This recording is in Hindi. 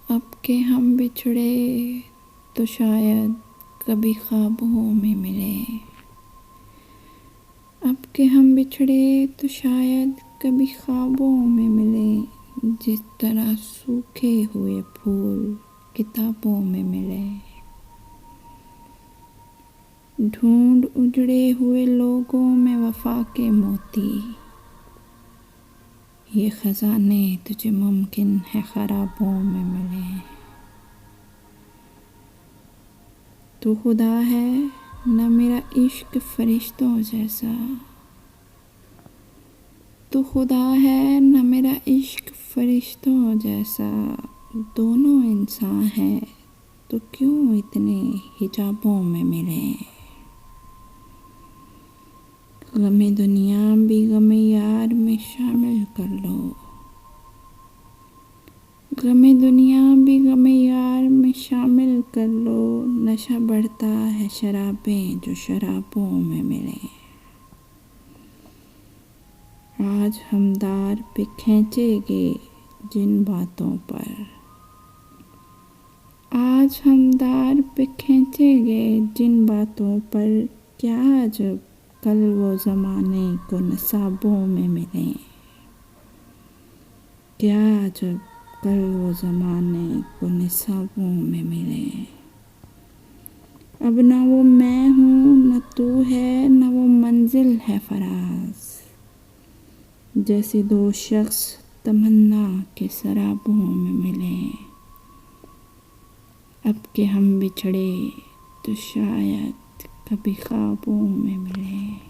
अब के हम बिछड़े तो शायद कभी ख्वाबों में मिले। अब के हम बिछड़े तो शायद कभी ख्वाबों में मिले। जिस तरह सूखे हुए फूल किताबों में मिले। ढूंढ उजड़े हुए लोगों में वफा के मोती। ये खजाने तुझे मुमकिन है खराबों में मिले। तू खुदा है न मेरा इश्क फरिश्तों जैसा। तू खुदा है न मेरा इश्क फरिश्तों जैसा। दोनों इंसान हैं तो क्यों इतने हिजाबों में मिले। गमे दुनिया भी गमे यार में शामिल कर लो। गमे दुनिया भी गमे यार में शामिल कर लो। नशा बढ़ता है शराबें जो शराबों में मिले। आज हम दार पे खींचेंगे जिन बातों पर। आज हम दार पे खींचेंगे जिन बातों पर। क्या अजब कल वो ज़माने को नसाबों में मिले। क्या अजब कल वो ज़माने को निसाबों में मिले। अब ना वो मैं हूँ न तू है न वो मंजिल है फराज। जैसे दो शख्स तमन्ना के शराबों में मिले। अब के हम बिछड़े तो शायद कभी ख्वाबों में मिले।